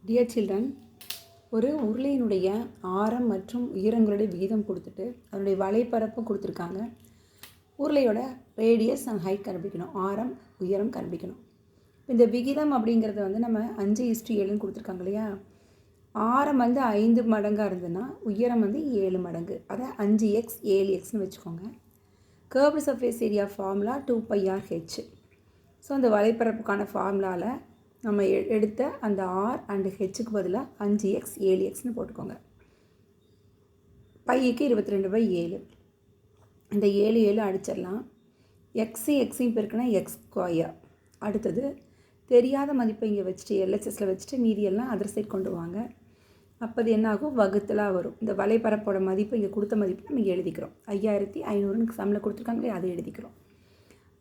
Dear children, ஒரு உருளையினுடைய ஆரம் மற்றும் உயரங்களுடைய விகிதம் கொடுத்துட்டு அதனுடைய வலைப்பரப்பு கொடுத்துருக்காங்க. உருளையோட ரேடியஸ் அண்ட் ஹைட் கண்டுபிடிக்கணும், ஆரம் உயரம் கண்டுபிடிக்கணும். இந்த விகிதம் அப்படிங்கிறத நம்ம 5:7ன்னு கொடுத்துருக்காங்க இல்லையா. ஆரம் 5 மடங்காக இருந்ததுன்னா உயரம் 7 மடங்கு, அதை 5x 7xன்னு வச்சுக்கோங்க. Curved surface area formula 2πr/h. So அந்த வலைப்பரப்புக்கான ஃபார்முலாவில் நம்ம எடுத்த அந்த r அண்ட் ஹெச்சுக்கு பதிலாக 5x 7xன்னு போட்டுக்கோங்க. பைக்கு 22/7. இந்த 7 அடிச்சிடலாம். எக்ஸையும் பெருக்குனா x². அடுத்தது தெரியாத மதிப்பை இங்கே வச்சுட்டு எல்எஸ்எஸில் வச்சுட்டு மீதியெல்லாம் அதர் சைட் கொண்டு வாங்க. அப்போ அது என்னாகும், வகுத்தலாக வரும். இந்த வலைப்பரப்போட மதிப்பு இங்கே கொடுத்த மதிப்பு நம்ம இங்கே எழுதிக்கிறோம். 5500 சம்மில் கொடுத்துருக்காங்களே, அதை எழுதிக்கிறோம்.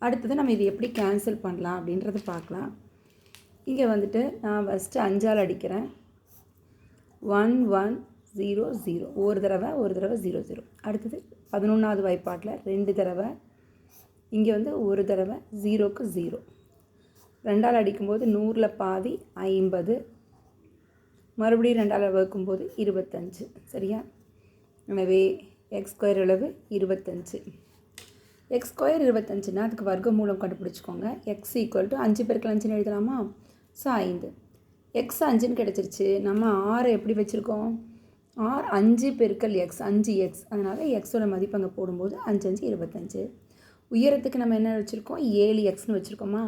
அடுத்தது நம்ம இது எப்படி கேன்சல் பண்ணலாம் அப்படின்றத பார்க்கலாம். இங்கே நான் ஃபஸ்ட்டு 5ஆல் அடிக்கிறேன். 1 1 0 0, ஒரு தடவை 0 0. அடுத்தது 11வது வாய்ப்பாட்டில் 2 தடவை, இங்கே ஒரு தடவை 0க்கு 0. 2ஆல் அடிக்கும்போது 100ல் பாதி 50, மறுபடியும் 2ஆல் வகுக்கும்போது 25. சரியா? எனவே x² அளவு 25. x² 25னா அதுக்கு வர்க்க மூலம் கண்டுபிடிச்சிக்கோங்க. x = 5 × 5ன்னு எழுதலாமா? ஸோ 5. x 5ன்னு கிடச்சிருச்சு. நம்ம r எப்படி வச்சுருக்கோம்? r 5 × x 5x. அதனால் xோட மதிப்பு அங்கே போடும்போது 5 5 25. உயரத்துக்கு நம்ம என்ன வச்சுருக்கோம்? 7xன்னு வச்சுருக்கோமா?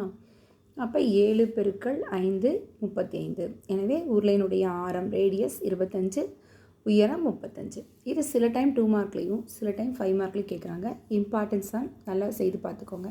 அப்போ 7 × 5 35. எனவே உருளையினுடைய ஆரம் ரேடியஸ் 25, உயரம் 35. இது சில டைம் 2 மார்க்லேயும் சில டைம் 5 மார்க்லேயும் கேட்குறாங்க. இம்பார்ட்டன்ஸ் தான், நல்லா செய்து பார்த்துக்கோங்க.